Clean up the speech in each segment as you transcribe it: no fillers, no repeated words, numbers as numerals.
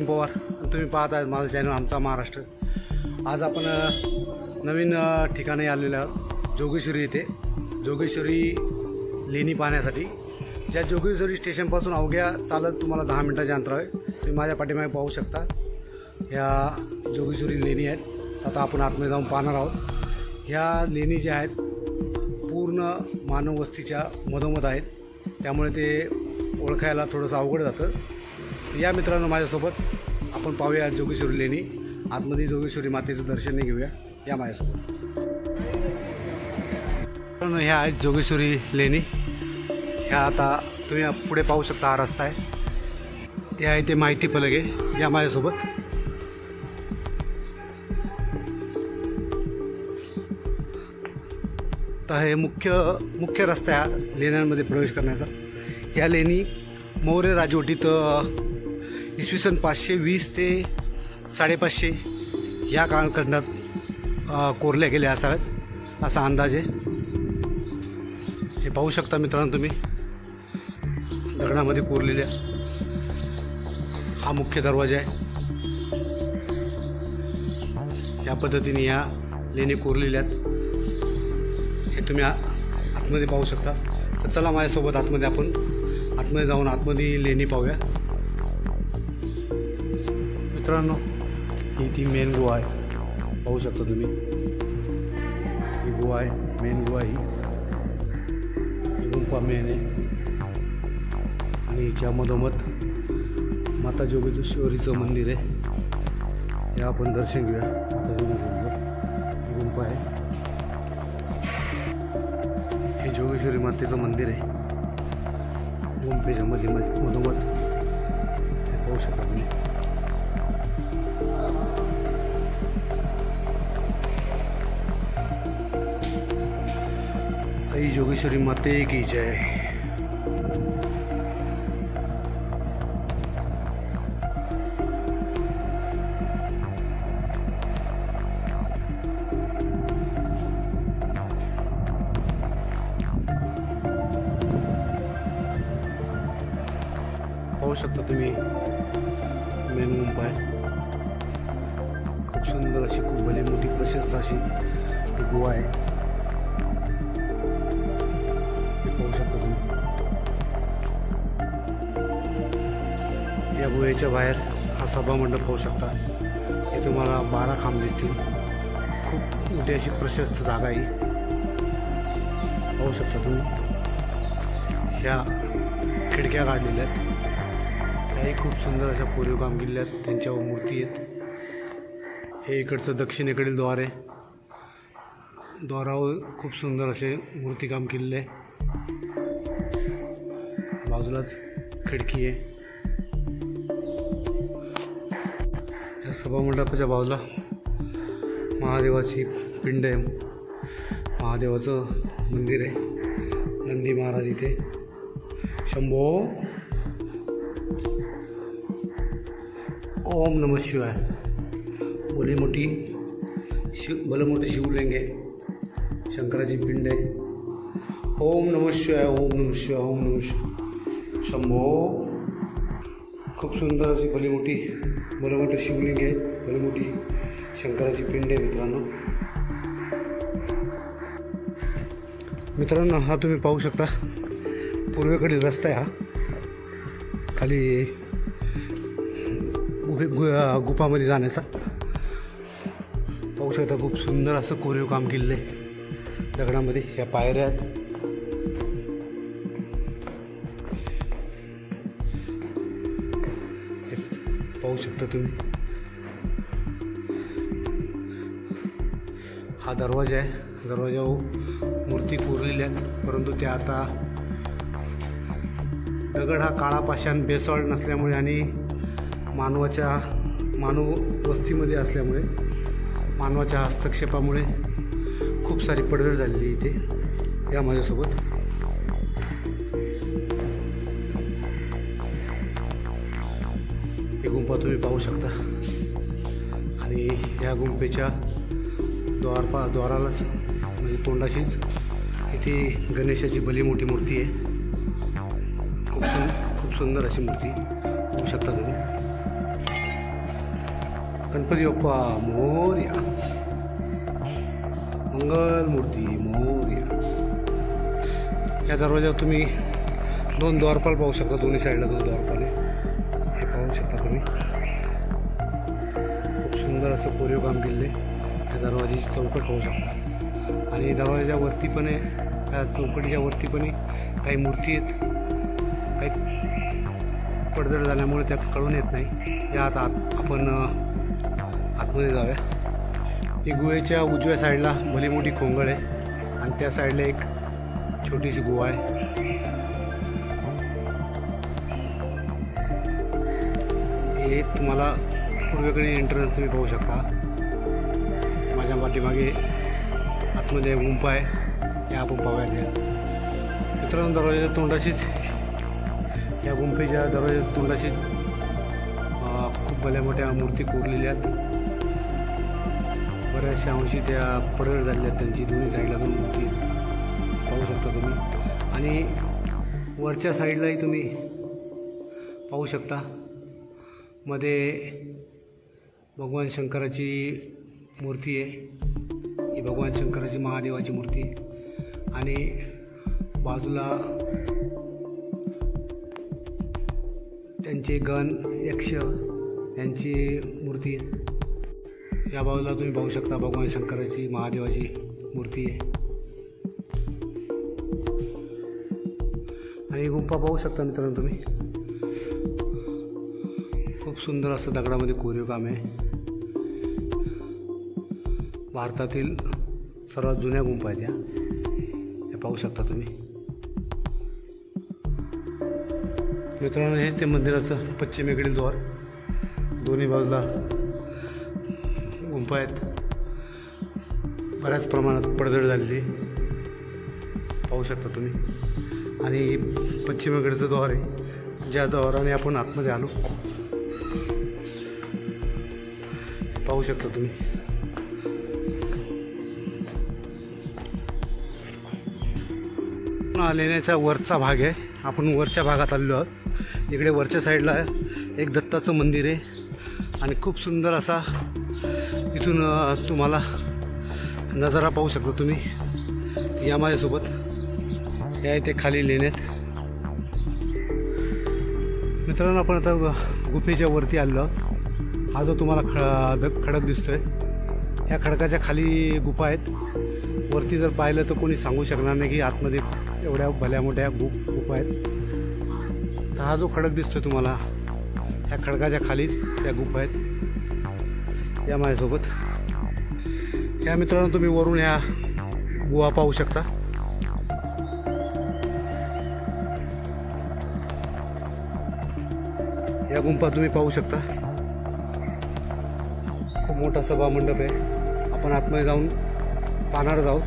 सचिन पवार आणि तुम्ही पाहत आहात माझं चॅनल आमचा महाराष्ट्र। आज आपण नवीन ठिकाणी आलेलो आहोत, जोगेश्वरी येथे। जोगेश्वरी लेणी पाहण्यासाठी। ज्या जोगेश्वरी स्टेशनपासून अवघ्या चालत तुम्हाला 10 मिनिटाच्या अंतरावर आहे। तुम्ही माझ्या पाठीमागे पाहू शकता या जोगेश्वरी लेणी आहेत। आता आपण आतमध्ये जाऊन पाहणार आहोत। ह्या लेणी ज्या आहेत पूर्ण मानव वस्तीच्या मधोमध आहेत, त्यामुळे ते ओळखायला थोडंसं अवघड जातं। या मित्रांनो माझ्यासोबत आपण पाहूया जोगेश्वरी लेणी। आतमध्ये जोगेश्वरी मातेचं दर्शन घेऊया, या माझ्यासोबत। ह्या आहेत जोगेश्वरी लेणी। ह्या आता तुम्ही पुढे पाहू शकता, हा रस्ता आहे। या इथे माहिती फलक आहे, या माझ्यासोबत। तर हे मुख्य रस्ता आहे लेण्यांमध्ये प्रवेश करण्याचा। या लेणी मौर्य राजवटीत इसवी सन 520 ते 550 या कालखंडात कोरल्या गेल्या असाव्यात असा अंदाज आहे। हे पाहू शकता मित्रांनो तुम्ही, दगडामध्ये कोरलेल्या। हा मुख्य दरवाजा आहे। या पद्धतीने या लेणी कोरलेल्या आहेत, हे तुम्ही आतमध्ये पाहू शकता। तर चला माझ्यासोबत आतमध्ये जाऊन आतमध्ये लेणी पाहूया। मित्रांनो ही ती मेन गुहा आहे, पाहू शकता तुम्ही। ही गुहा आहे, मेन गुहा ही गुंफा मेन आहे। आणि हिच्या मधोमध माता जोगेश्वरीचं मंदिर आहे। हे आपण दर्शन घेऊया। माता जोगेश्वरीचं ही गुंफा आहे। हे जोगेश्वरी मातेचं मंदिर आहे, गुंफेच्या मधोमध पाहू शकता तुम्ही। आई जोगेश्वरी माते की जय। पाहू शकता तुम्ही, मेन गुंफा आहे। खूप सुंदर अशी, खूप भली मोठी प्रशस्त अशी ही गुहा आहे। पाहू शकता तुम्ही। या गुहेच्या बाहेर हा सभामंडप पाहू शकता। इथे तुम्हाला 12 खांब दिसतील। खूप मोठी अशी प्रशस्त जागा आहे, पाहू शकता तुम्ही। ह्या खिडक्या काढलेल्या आहेत, त्याही खूप सुंदर अशा कोरीव काम केलेल्या आहेत, त्यांच्यावर मूर्ती आहेत। हे इकडचं दक्षिणेकडील द्वार आहे। द्वारावर खूप सुंदर असे मूर्तिकाम केलेले आहे। बाजूलाच खिडकी आहे। या सभामंडपाच्या बाजूला महादेवाची पिंड आहे, महादेवाचं मंदिर आहे। नंदी महाराज इथे। शंभो ओम नमः शिवाय। भली मोठी शिवलिंग आहे, शंकराची पिंड आहे। ओम नमः शिवाय, ओम नमः शिवाय, ओम नमः शिवाय। शंभो। खूप सुंदर अशी भली मोठी शिवलिंग आहे, भली मोठी शंकराची पिंड आहे मित्रांनो। हा तुम्ही पाहू शकता पूर्वेकडील रस्ता आहे हा, खाली गुफामध्ये जाण्याचा। पाहू शकता खूप सुंदर असं कोरीव काम केलेलं आहे दगडामध्ये। ह्या पायऱ्या आहेत। पाहू शकता तुम्ही। हा दरवाजा आहे, दरवाजावर मूर्ती कोरलेल्या आहेत, परंतु त्या आता दगड हा काळा पाषाण बेसाळ नसल्यामुळे आणि मानव वस्तीमध्ये असल्यामुळे मानवाच्या हस्तक्षेपामुळे खूप सारी पडझड झालेली इथे। या माझ्यासोबत। ही गुंफा तुम्ही पाहू शकता। आणि या गुंफेच्या द्वारालाच म्हणजे तोंडाशीच इथे गणेशाची भली मोठी मूर्ती आहे। खूप सुंदर अशी मूर्ती पाहू शकता तुम्ही। गणपती बाप्पा मोरया, मंगल मूर्ती मोरया. या दरवाजावर तुम्ही 2 द्वारपाल पाहू शकता. दोन्ही साईडला 2 द्वारपाल आहे, हे पाहू शकता तुम्ही. खूप सुंदर असं कोरीव काम केलेलं आहे. त्या दरवाजाची चौकट पाहू शकता आणि दरवाजाच्या वरती पण आहे, त्या चौकटीच्या वरती पण काही मूर्ती आहेत. काही पडझड झाल्यामुळे त्या कळून येत नाही. या आता आपण आतमध्ये जाऊया. ही गुहेच्या उजव्या साईडला भली मोठी खोंगळ आहे आणि त्या साईडला एक छोटीशी गुहा आहे. हे तुम्हाला पूर्वेकडे एंट्रन्स तुम्ही पाहू शकता. माझ्या पाठीमागे आतमध्ये गुंफा आहे, हे आपण पाहूयात. मित्रांनो, दरवाजाच्या तोंडाशीच, या गुंफेच्या दरवाजाच्या तोंडाशीच खूप भल्या मोठ्या मूर्ती कोरलेल्या आहेत. बऱ्याचशा अंशी त्या पडझड झालेल्या आहेत. त्यांची दोन्ही साईडला 2 मूर्ती पाहू शकता तुम्ही. आणि वरच्या साईडलाही तुम्ही पाहू शकता. मध्ये भगवान शंकराची मूर्ती आहे. ही भगवान शंकराची महादेवाची मूर्ती आहे. आणि बाजूला त्यांचे गण यक्ष यांची मूर्ती आहे. या बाजूला तुम्ही पाहू शकता भगवान शंकराची महादेवाची मूर्ती आहे. आणि गुंफा पाहू शकता मित्रांनो तुम्ही. खूप सुंदर असं दगडामध्ये कोरीव काम आहे. भारतातील सर्वात जुन्या गुंफा आहेत या पाहू शकता तुम्ही. मित्रांनो, हेच ते मंदिराचं पश्चिमेकडील द्वार. दोन्ही बाजूला गुंफा आहेत. बऱ्याच प्रमाणात पडझड झालेली पाहू शकता तुम्ही. आणि पश्चिमेकडचं द्वार आहे, ज्या द्वाराने आपण आतमध्ये आलो पाहू शकता तुम्ही. लेण्याचा वरचा भाग आहे. आपण वरच्या भागात आलेलो आहोत. इकडे वरच्या साईडला एक दत्ताचं मंदिर आहे आणि खूप सुंदर असा इथून तुम्हाला नजारा पाहू शकता तुम्ही. या माझ्यासोबत या इथे खाली लेण्यात. मित्रांनो, आपण आता गुफेच्या वरती आलेलो आहोत. हा जो तुम्हाला खडक दिसतोय, ह्या खडकाच्या खाली गुफा आहेत. वरती जर पाहिलं तर कोणी सांगू शकणार नाही की आतमध्ये एवढ्या भल्या मोठ्या गुफा आहेत. तर हा जो खडक दिसतोय तुम्हाला, ह्या खडकाच्या खालीच त्या गुफा आहेत. या माझ्यासोबत या मित्रांनो, तुम्ही वरून ह्या गुहा पाहू शकता. या गुंफा तुम्ही पाहू शकता. खूप मोठा सभा मंडप आहे. आपण आतमध्ये जाऊन पाहणारच आहोत.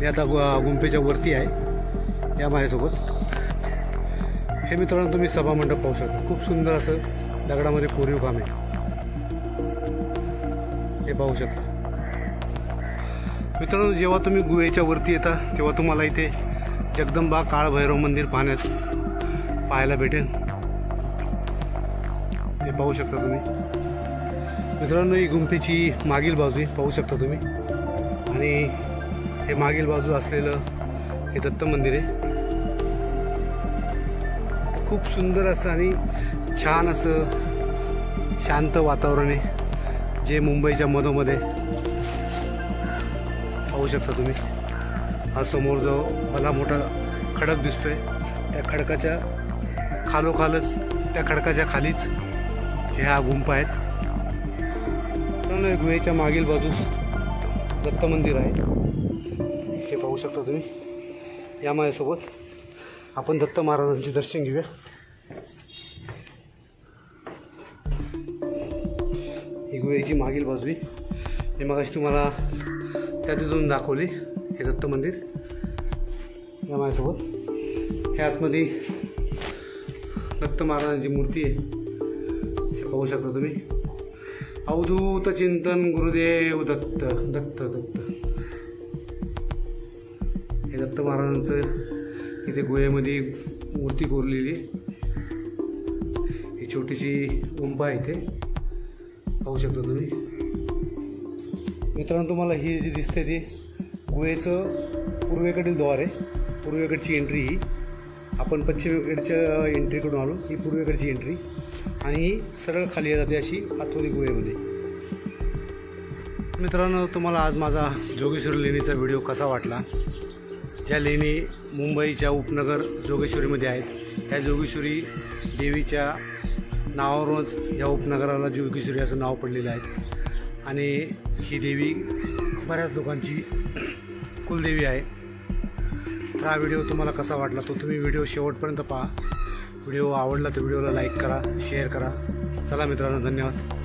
मी आता गुंफेच्या वरती आहे. या माझ्यासोबत हे मित्रांनो, तुम्ही सभा मंडप पाहू शकता. खूप सुंदर असं दगडामध्ये कोरीव काम आहे, हे पाहू शकता. मित्रांनो, जेव्हा तुम्ही गुहेच्या वरती येता तेव्हा तुम्हाला इथे जगदंबा काळभैरव मंदिर पाहायला भेटेल. हे पाहू शकता तुम्ही. मित्रांनो, ही गुंफेची मागील बाजू पाहू शकता तुम्ही. आणि हे मागील बाजू असलेलं हे दत्त मंदिर आहे. खूप सुंदर असं आणि छान असं शांत वातावरण आहे, जे मुंबईच्या मधोमध्ये पाहू शकता तुम्ही. हा समोर जो भला मोठा खडक दिसतोय, त्या खडकाच्या खालोखालच, त्या खडकाच्या खालीच ह्या गुंफा आहेत. गुहेच्या मागील बाजूस दत्त मंदिर आहे, हे पाहू शकता तुम्ही. या माझ्यासोबत आपण दत्त महाराजांचे दर्शन घेऊया. ही गुहेची मागील बाजू आहे. मी मगाशी तुम्हाला त्या तिथून दाखवली हे दत्त मंदिर. या माझ्यासोबत हे आतमध्ये दत्त महाराजांची मूर्ती आहे, हे पाहू शकता तुम्ही. अवधूत चिंतन गुरुदेव दत्त दत्त दत्त हे दत्त महाराजांचं इथे गुहेमध्ये मूर्ती कोरलेली. ही छोटीशी गुंफा आहे इथे, पाहू शकता तुम्ही मित्रांनो। तुम्हाला ही जी दिसते ती गुहेचं पूर्वेकडील द्वार आहे, पूर्वेकडची एंट्री ही। आपण पश्चिमेकडच्या एंट्रीकडून आलो, ही पूर्वेकडची एंट्री आणि ही सरळ खाली जाते अशी आतमध्ये गुहेमध्ये। मित्रांनो, तुम्हाला आज माझा जोगेश्वरी लेणीचा व्हिडिओ कसा वाटला? ज्या लेणी मुंबईच्या उपनगर जोगेश्वरीमध्ये आहेत, या जोगेश्वरी देवीच्या नावावरूनच या उपनगराला जोगेश्वरी असं नाव पडलेलं आहे आणि ही देवी बऱ्याच लोकांची कुलदेवी आहे। तर हा व्हिडिओ तुम्हाला कसा वाटला तो तुम्ही व्हिडिओ शेवटपर्यंत पहा। व्हिडिओ आवडला तर व्हिडिओला लाईक करा, शेअर करा। चला मित्रांनो, धन्यवाद।